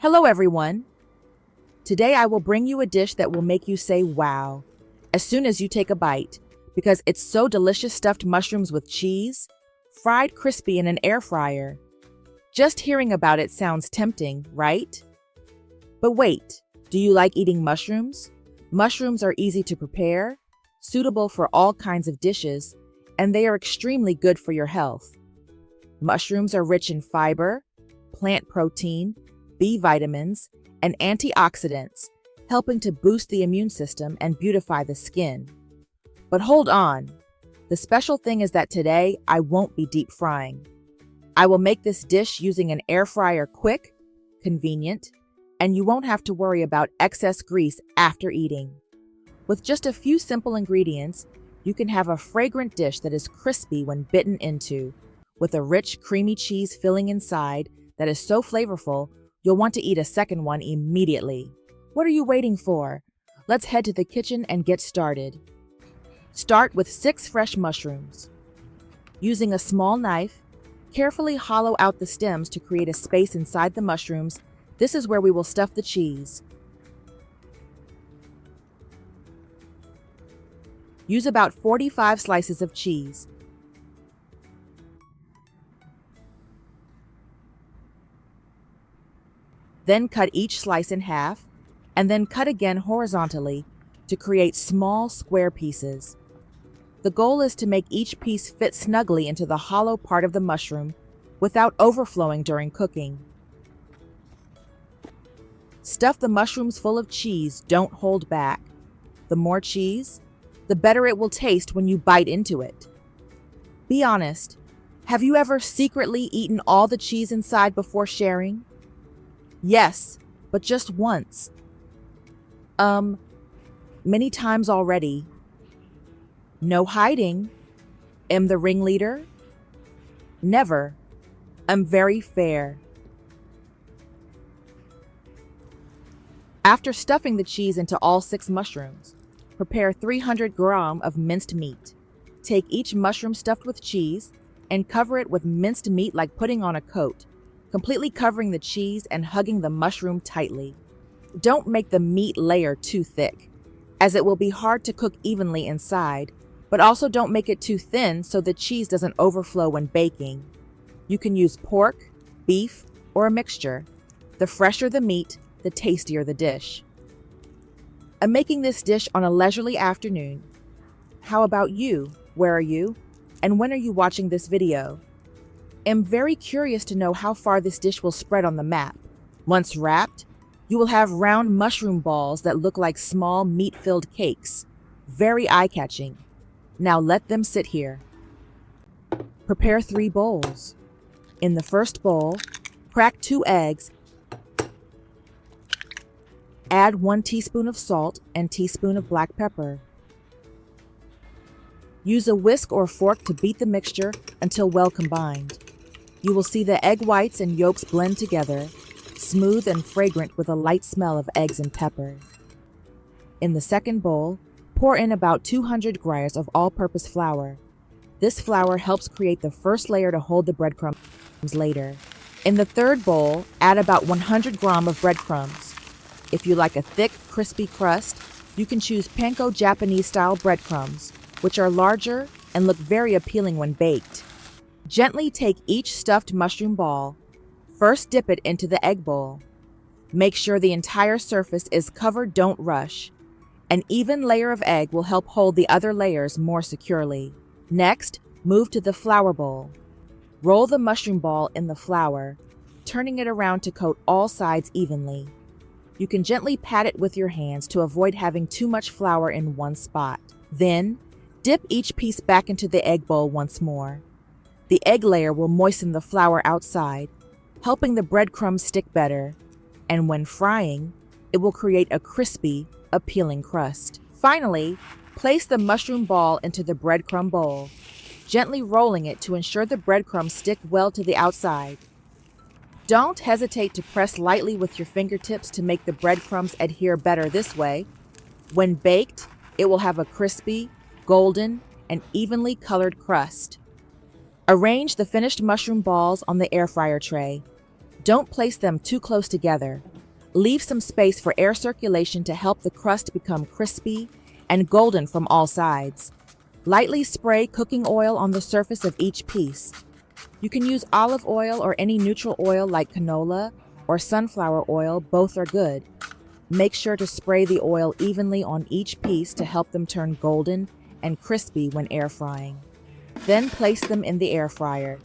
Hello everyone! Today I will bring you a dish that will make you say wow as soon as you take a bite because it's so delicious. Stuffed mushrooms with cheese, fried crispy in an air fryer. Just hearing about it sounds tempting, right? But wait, do you like eating mushrooms? Mushrooms are easy to prepare, suitable for all kinds of dishes, and they are extremely good for your health. Mushrooms are rich in fiber, plant protein, B vitamins, and antioxidants, helping to boost the immune system and beautify the skin. But hold on, the special thing is that today I won't be deep frying. I will make this dish using an air fryer, quick, convenient, and you won't have to worry about excess grease after eating. With just a few simple ingredients, you can have a fragrant dish that is crispy when bitten into, with a rich, creamy cheese filling inside that is so flavorful you'll want to eat a second one immediately. What are you waiting for? Let's head to the kitchen and get started. Start with 6 fresh mushrooms. Using a small knife, carefully hollow out the stems to create a space inside the mushrooms. This is where we will stuff the cheese. Use about 45 slices of cheese. Then cut each slice in half, and then cut again horizontally to create small square pieces. The goal is to make each piece fit snugly into the hollow part of the mushroom without overflowing during cooking. Stuff the mushrooms full of cheese. Don't hold back. The more cheese, the better it will taste when you bite into it. Be honest, have you ever secretly eaten all the cheese inside before sharing? Yes, but just once. Many times already. No hiding. Am the ringleader? Never. I'm very fair. After stuffing the cheese into all 6 mushrooms, prepare 300 grams of minced meat. Take each mushroom stuffed with cheese and cover it with minced meat like putting on a coat, completely covering the cheese and hugging the mushroom tightly. Don't make the meat layer too thick, as it will be hard to cook evenly inside, but also don't make it too thin so the cheese doesn't overflow when baking. You can use pork, beef, or a mixture. The fresher the meat, the tastier the dish. I'm making this dish on a leisurely afternoon. How about you? Where are you? And when are you watching this video? I'm very curious to know how far this dish will spread on the map. Once wrapped, you will have round mushroom balls that look like small meat-filled cakes. Very eye-catching. Now let them sit here. Prepare 3 bowls. In the first bowl, crack 2 eggs. Add 1 teaspoon of salt and teaspoon of black pepper. Use a whisk or fork to beat the mixture until well combined. You will see the egg whites and yolks blend together, smooth and fragrant with a light smell of eggs and pepper. In the second bowl, pour in about 200 grams of all-purpose flour. This flour helps create the first layer to hold the breadcrumbs later. In the third bowl, add about 100 grams of breadcrumbs. If you like a thick, crispy crust, you can choose panko Japanese-style breadcrumbs, which are larger and look very appealing when baked. Gently take each stuffed mushroom ball. First dip it into the egg bowl. Make sure the entire surface is covered, don't rush. An even layer of egg will help hold the other layers more securely. Next, move to the flour bowl. Roll the mushroom ball in the flour, turning it around to coat all sides evenly. You can gently pat it with your hands to avoid having too much flour in one spot. Then, dip each piece back into the egg bowl once more. The egg layer will moisten the flour outside, helping the breadcrumbs stick better, and when frying, it will create a crispy, appealing crust. Finally, place the mushroom ball into the breadcrumb bowl, gently rolling it to ensure the breadcrumbs stick well to the outside. Don't hesitate to press lightly with your fingertips to make the breadcrumbs adhere better this way. When baked, it will have a crispy, golden, and evenly colored crust. Arrange the finished mushroom balls on the air fryer tray. Don't place them too close together. Leave some space for air circulation to help the crust become crispy and golden from all sides. Lightly spray cooking oil on the surface of each piece. You can use olive oil or any neutral oil like canola or sunflower oil, both are good. Make sure to spray the oil evenly on each piece to help them turn golden and crispy when air frying. Then place them in the air fryer.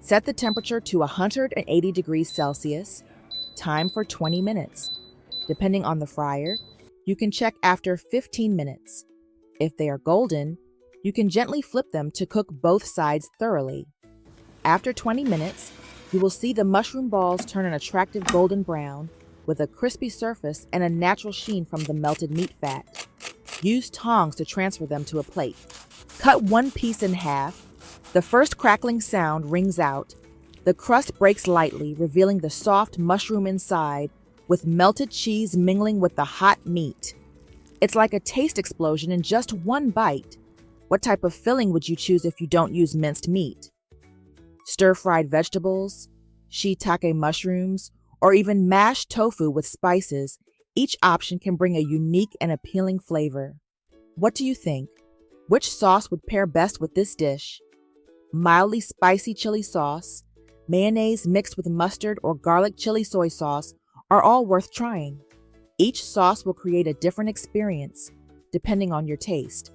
Set the temperature to 180 degrees Celsius. Time for 20 minutes. Depending on the fryer, you can check after 15 minutes. If they are golden, you can gently flip them to cook both sides thoroughly. After 20 minutes, you will see the mushroom balls turn an attractive golden brown with a crispy surface and a natural sheen from the melted meat fat. Use tongs to transfer them to a plate. Cut one piece in half. The first crackling sound rings out. The crust breaks lightly, revealing the soft mushroom inside, with melted cheese mingling with the hot meat. It's like a taste explosion in just one bite. What type of filling would you choose if you don't use minced meat? Stir-fried vegetables, shiitake mushrooms, or even mashed tofu with spices, each option can bring a unique and appealing flavor. What do you think? Which sauce would pair best with this dish? Mildly spicy chili sauce, mayonnaise mixed with mustard or garlic chili soy sauce are all worth trying. Each sauce will create a different experience, depending on your taste.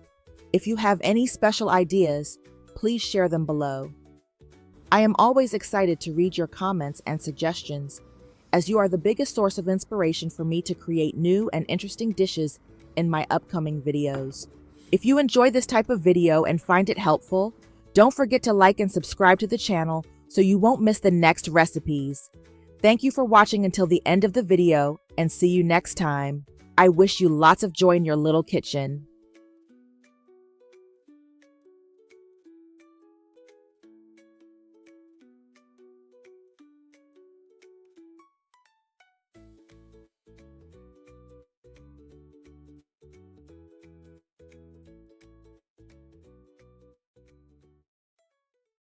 If you have any special ideas, please share them below. I am always excited to read your comments and suggestions, as you are the biggest source of inspiration for me to create new and interesting dishes in my upcoming videos. If you enjoy this type of video and find it helpful, don't forget to like and subscribe to the channel so you won't miss the next recipes. Thank you for watching until the end of the video, and see you next time. I wish you lots of joy in your little kitchen.